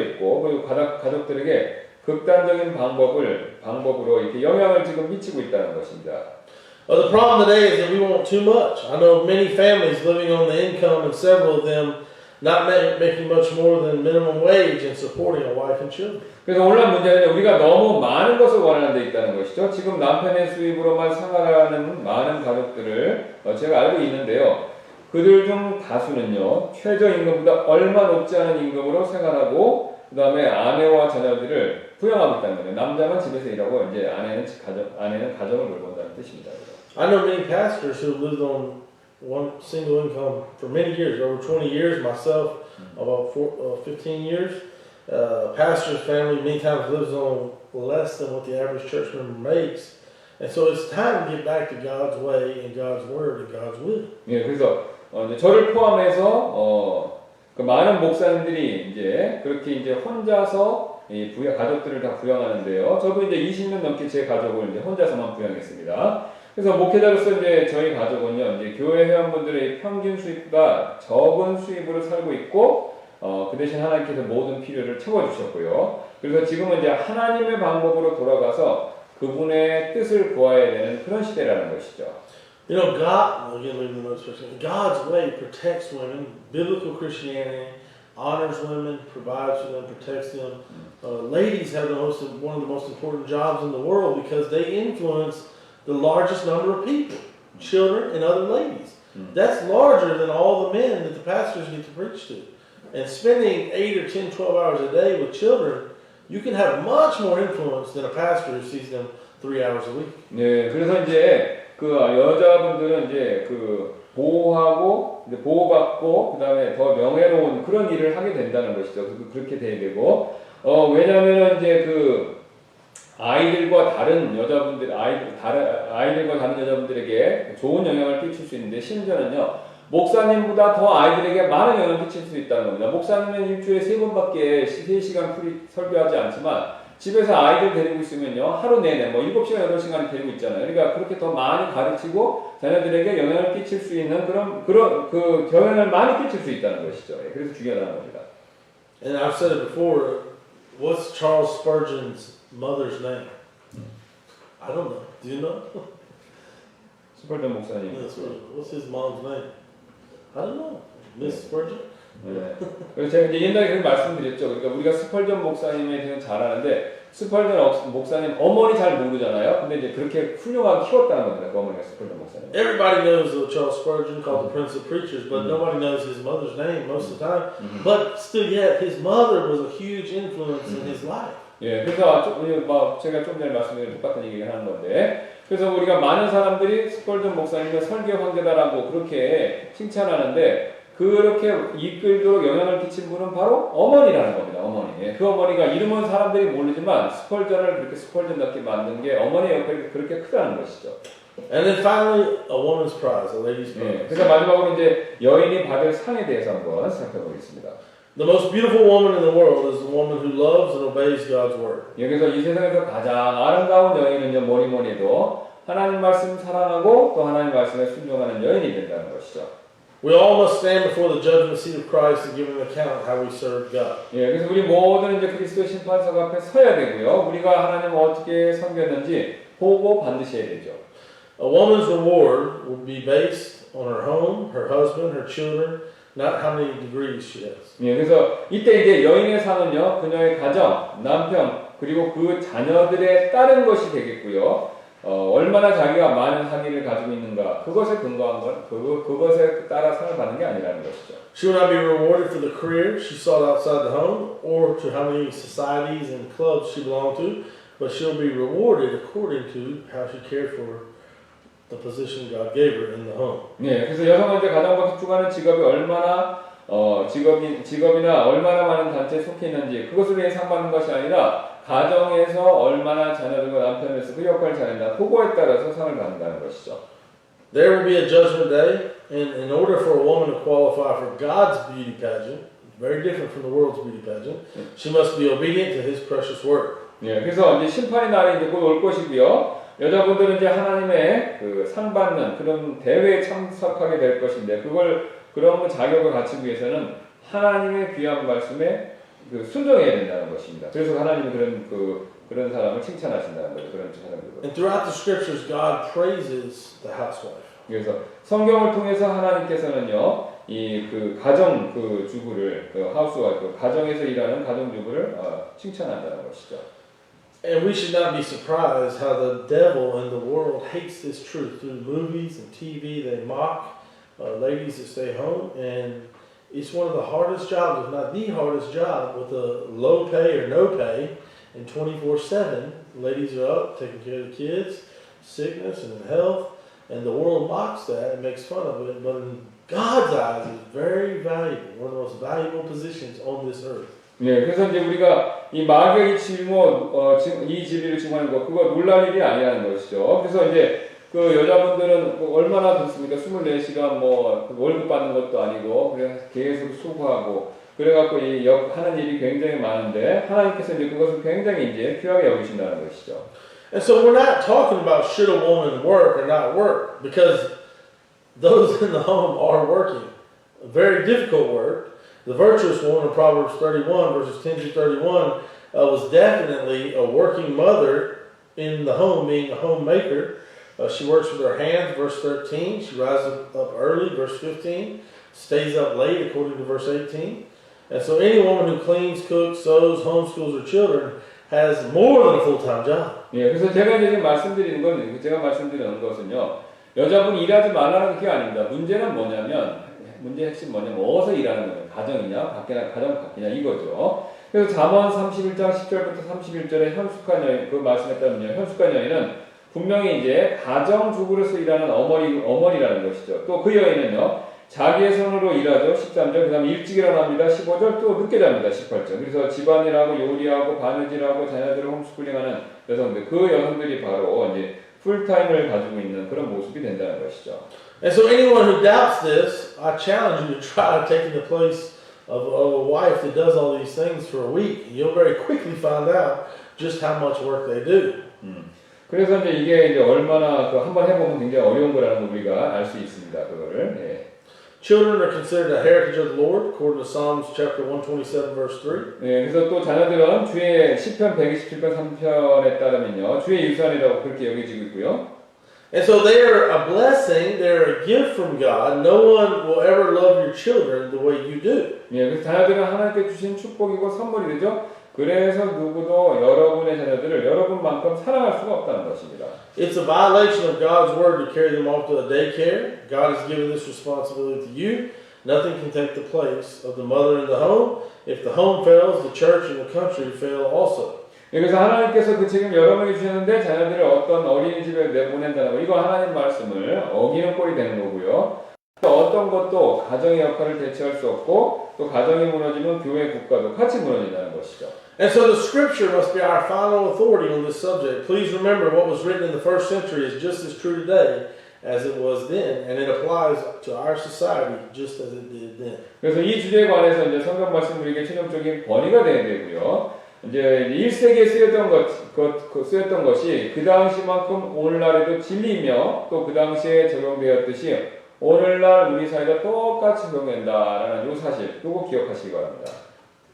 있고 그리고 가족들에게 극단적인 방법으로 이렇게 영향을 지금 미치고 있다는 것입니다. The problem today is that we want too much. I know many families living on the income and several of them not making much more than minimum wage and supporting a wife and children. 그래서 오늘날 문제는 우리가 너무 많은 것을 원하는 데 있다는 것이죠. 지금 남편의 수입으로만 생활하는 많은 가족들을 제가 알고 있는데요. 그들 중 다수는요. 최저임금보다 얼마 높지 않은 임금으로 생활하고 그 다음에 아내와 자녀들을 부양하고 있다는 거예요. 남자만 집에서 일하고 이제 아내는 가정을 돌본다는 뜻입니다. I know many pastors who lived on one single income for many years, over 20 years, myself about 15 years. Pastor's family many times lives on less than what the average church member makes. And so it's time to get back to God's way and God's word and God's will. 예, 그래서 이제 저를 포함해서 그 많은 목사님들이 이제 그렇게 이제 혼자서 이 가족들을 다 부양하는데요. 저도 이제 20년 넘게 제 가족을 이제 혼자서만 부양했습니다. 그래서 목회자로서 이제 저희 가족은요, 이제 교회 회원분들의 평균 수입보다 적은 수입으로 살고 있고, 그 대신 하나님께서 모든 필요를 채워주셨고요. 그래서 지금은 이제 하나님의 방법으로 돌아가서 그분의 뜻을 구해야 되는 그런 시대라는 것이죠. You know, God, again, leaving the notes for a second, God's way protects women. Biblical Christianity honors women, provides for them, protects them. Ladies have one of the most important jobs in the world because they influence the largest number of people, children and other ladies. That's larger than all the men that the pastors get to preach to. And spending 8 or 10, 12 hours a day with children, you can have much more influence than a pastor who sees them 3 hours a week. 네, 그래서 이제 그 여자분들은 이제 그 보호하고 이제 보호받고 그다음에 더 명예로운 그런 일을 하게 된다는 것이죠. 그렇게 돼야 되고 왜냐하면 이제 그 아이들과 다른 여자분들에게 좋은 영향을 끼칠 수 있는데 심지어는요 목사님보다 더 아이들에게 많은 영향을 끼칠 수 있다는 겁니다. 목사님은 일주일에 3번밖에 3시간 설교하지 않지만 집에서 아이들 데리고 있으면요 하루 내내 뭐 7시간 8시간 데리고 있잖아요. 그러니까 그렇게 더 많이 가르치고 자녀들에게 영향을 끼칠 수 있는 그런 그 영향을 많이 끼칠 수 있다는 것이죠. 그래서 중요하다는 겁니다. And I've said it before. What's Charles Spurgeon's mother's name? I don't know. Do you know? 스펄전 목사님. What's his mom's name? I don't know. Miss Spurgeon? 네. 그래서 제가 이제 옛날에 그렇게 말씀드렸죠. 그러니까 우리가 스펄전 목사님에 대해서 잘 아는데 스펄전 목사님 어머니 잘 모르잖아요. 근데 이제 그렇게 훌륭하게 키웠다는 겁니다. 그 어머니가 스펄전 목사님. Everybody knows Charles Spurgeon, called the Prince of Preachers, but nobody knows his mother's name most of the time. But still yet, his mother was a huge influence in his life. 예, 그래서 제가 좀 전에 말씀드린 똑같은 얘기를 하는 건데, 그래서 우리가 많은 사람들이 스펄전 목사님의 설교 황제다라고 그렇게 칭찬하는데, 그렇게 이끌도록 영향을 끼친 분은 바로 어머니라는 겁니다. 어머니. 예, 그 어머니가 이름은 사람들이 모르지만 스펄전을 그렇게 스펄전답게 만든 게 어머니의 역할이 그렇게 크다는 것이죠. And then finally, a woman's prize, a lady's prize. 예, 그래서 마지막으로 이제 여인이 받을 상에 대해서 한번 생각해 보겠습니다. The most beautiful woman in the world is the woman who loves and obeys God's word. 여기서 이 세상에서 가장 아름다운 여인은요, 뭐니 해도 하나님 말씀 사랑하고 또 하나님 말씀에 순종하는 여인이 된다는 것이죠. We all must stand before the judgment seat of Christ and give an account of how we served God. 예, 그래서 우리 모든 이제 그리스도 심판석 앞에 서야 되고요. 우리가 하나님을 어떻게 섬겼는지 보고 반드시 해야 되죠. A woman's reward would be based on her home, her husband, her children, not how many degrees she has. 예, 그래서 이때 이제 여인의 상은요, 그녀의 가정, 남편, 그리고 그 자녀들에 따른 것이 되겠고요. 얼마나 자기가 많은 학위를 가지고 있는가, 그것에 근거한 건, 그것에 따라 상을 받는 게 아니라는 것이죠. She will not be rewarded for the career she sought outside the home or to how many societies and clubs she belonged to, but she'll be rewarded according to how she cared for the position God gave her in the home. 네, 그래서 여성은 이제 가정과 집중하는 직업이 얼마나 직업이나 얼마나 많은 단체에 속해 있는지 그것을 위해 상 받는 것이 아니라 가정에서 얼마나 자녀들과 남편에서 그 역할을 잘했나 그거에 따라서 상을 받는다는 것이죠. There will be a judgment day, and in order for a woman to qualify for God's beauty pageant, very different from the world's beauty pageant, she must be obedient to His precious word. 네, 그래서 이제 심판의 날이 이제 곧 올 것이고요. 여자분들은 이제 하나님의 그 상 받는 그런 대회에 참석하게 될 것인데 그런 자격을 갖추기 위해서는 하나님의 귀한 말씀에 그 순종해야 된다는 것입니다. 그래서 하나님이 그런 사람을 칭찬하신다는 거죠. 그런 사람들. And throughout the scriptures, God praises the housewife. 그래서 성경을 통해서 하나님께서는요, 이 그 가정 그 주부를 하우스와이프 가정에서 일하는 가정 주부를 칭찬한다는 것이죠. And we should not be surprised how the devil and the world hates this truth. Through movies and TV, they mock ladies that stay home, and it's one of the hardest jobs, if not the hardest job, with a low pay or no pay, and 24/7. Ladies are up taking care of the kids, sickness and health, and the world mocks that and makes fun of it. But in God's eyes, it's very valuable. One of the most valuable positions on this earth. 네, 그래서 이제 우리가 이 마귀의 이 진리를 증거하는 것, 그거 놀랄 일이 아니라는 것이죠. 그래서 이제 그 여자분들은 얼마나 좋습니까? 24시간 월급 받는 것도 아니고, 그래 계속 수고하고, 그래갖고 하는 일이 굉장히 많은데, 하나님께서 이제 그것을 굉장히 이제 귀하게 여기신다는 것이죠. And so we're not talking about should a woman work or not work, because those in the home are working. A very difficult work. The virtuous woman in Proverbs 31, verses 10 to 31, was definitely a working mother in the home, being a homemaker. She works with her hands, verse 13. She rises up early, verse 15. Stays up late, according to verse 18. And so any woman who cleans, cooks, sews, homeschools her children has more than a full-time job. 예, 그래서 제가 지금 말씀드리는 것은요, 여자분이 일하지 말라는 게 아닙니다. 문제의 핵심 뭐냐면 어디서 일하는 거예요? 가정이냐, 가정 밖이냐 이거죠. 그래서 잠언 31장 10절부터 31절에 현숙한 여인, 그 말씀에 따르면요, 현숙한 여인은 분명히 이제 가정주부로서 일하는 어머니라는 것이죠. 또 그 여인은요, 자기의 손으로 일하죠. 13절, 그 다음에 일찍 일어납니다. 15절, 또 늦게 잡니다. 18절. 그래서 집안일하고 요리하고 바느질하고 자녀들을 홈스쿨링하는 여성들, 그 여성들이 바로 이제 풀타임을 가지고 있는 그런 모습이 된다는 것이죠. And so anyone who doubts this, I challenge you to try taking the place of a wife that does all these things for a week. You'll very quickly find out just how much work they do. 그래서 이제 이게 얼마나 한번 해보면 굉장히 어려운 거라는 걸 우리가 알 수 있습니다. 그거를. 예. Children are considered a heritage of the Lord, according to Psalms chapter 127, verse 3. 네, 그래서 또 자녀들은 주의 시편 127편 3편에 따르면요, 주의 유산이라고 그렇게 여겨지고 있고요. And so they're a blessing, they're a gift from God. No one will ever love your children the way you do. 예, 그래서 자녀들은 하나님께 주신 축복이고 선물이 되죠. 그래서 누구도 여러분의 자녀들을 여러분만큼 사랑할 수가 없다는 것입니다. It's a violation of God's word to carry them off to a daycare. God has given this responsibility to you. Nothing can take the place of the mother in the home. If the home fails, the church and the country fail also. 그래서 하나님께서 그 책임 여러분이 주셨는데 자녀들을 어떤 어린이집에 내보낸다는 거, 이거 하나님 말씀을 어기는 꼴이 되는 거고요. 어떤 것도 가정의 역할을 대체할 수 없고 또 가정이 무너지면 교회 국가도 같이 무너진다는 것이죠. And so the scripture must be our final authority on this subject. Please remember what was written in the first century is just as true today as it was then, and it applies to our society just as it did then. 그래서 이 주제에 관해서 이제 성경 말씀 우리에게 최종적인 권위가 되어야 되고요. 이제 1세기에 쓰였던 것이 그 당시만큼 오늘날에도 진리이며 또 그 당시에 적용되었듯이 오늘날 우리 사회가 똑같이 적용된다라는 이 사실, 이거 기억하시기 바랍니다.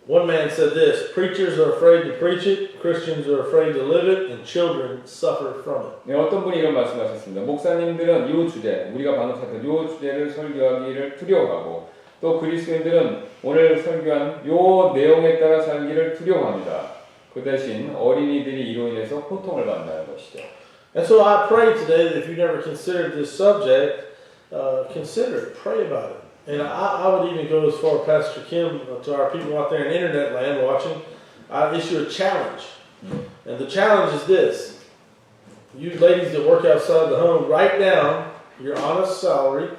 One man said this, preachers are afraid to preach it, Christians are afraid to live it, and children suffer from it. 네, 어떤 분이 이런 말씀하셨습니다. 목사님들은 이 주제, 우리가 방금 찾던 이 주제를 설교하기를 두려워하고 또 그리스도인들은 오늘 설교한 이 내용에 따라 살기를 두려워합니다. 그 대신 어린이들이 이로 인해서 고통을 받는다는 것이죠. And so I pray today that if you've never considered this subject, consider it, pray about it. And I would even go as far, Pastor Kim, to our people out there in internet land watching, I issue a challenge. And the challenge is this. You ladies that work outside the home, write down your honest salary,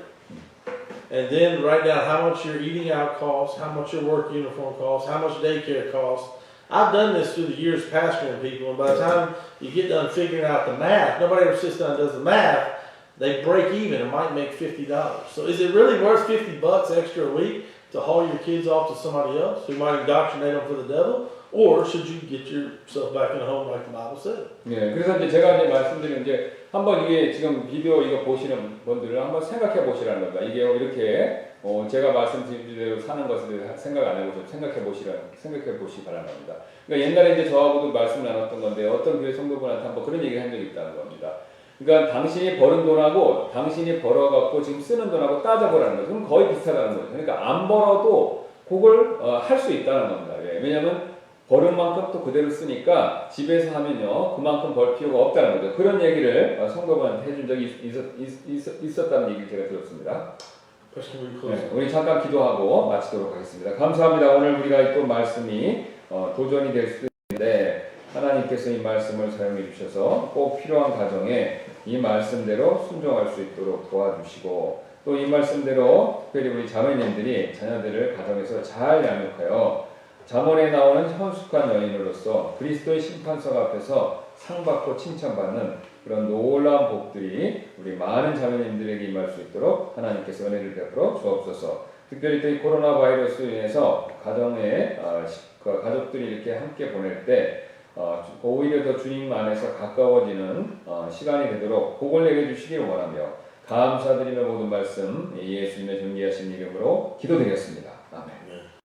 and then write down how much your eating out costs, how much your work uniform costs, how much daycare costs. I've done this through the years pastoring people, and by the time you get done figuring out the math, nobody ever sits down and does the math, they break even and might make $50. So is it really worth $50 extra a week to haul your kids off to somebody else who might indoctrinate them for the devil? Or should you get yourself back in a home like the Bible said? 네, 그래서 이제 제가 이제 말씀드리는 이제 한번 이게 지금 비디오 이거 보시는 분들은 한번 생각해 보시라는 겁니다. 이게 이렇게 제가 말씀드린 대로 사는 것에 대해서 생각 안 해보셔도 생각해 보시기 바랍니다. 그러니까 옛날에 이제 저하고도 말씀 나눴던 건데 어떤 교회 성도분한테 한번 그런 얘기를 한 적이 있다는 겁니다. 그러니까 당신이 버는 돈하고 당신이 벌어갖고 지금 쓰는 돈하고 따져보라는 거죠. 그럼 거의 비슷하다는 거죠. 그러니까 안 벌어도 그걸 할 수 있다는 겁니다. 왜냐하면 버는 만큼 또 그대로 쓰니까 집에서 하면요 그만큼 벌 필요가 없다는 거죠. 그런 얘기를 성도분한테 해준 적이 있었다는 얘기를 제가 들었습니다. 네, 우리 잠깐 기도하고 마치도록 하겠습니다. 감사합니다. 오늘 우리가 또 말씀이 도전이 될 수도 있는데 하나님께서 이 말씀을 사용해 주셔서 꼭 필요한 가정에 이 말씀대로 순종할 수 있도록 도와주시고 또 이 말씀대로 특별히 우리 자매님들이 자녀들을 가정에서 잘 양육하여 잠언에 나오는 현숙한 여인으로서 그리스도의 심판석 앞에서 상받고 칭찬받는 그런 놀라운 복들이 우리 많은 자매님들에게 임할 수 있도록 하나님께서 은혜를 베풀어 주옵소서. 특별히 또 이 코로나 바이러스로 인해서 가정에 가족들이 이렇게 함께 보낼 때 오히려 더 주님 안에서 가까워지는 시간이 되도록 복을 내게 주시길 원하며 감사드리며 모든 말씀 예수님의 존귀하신 이름으로 기도드렸습니다.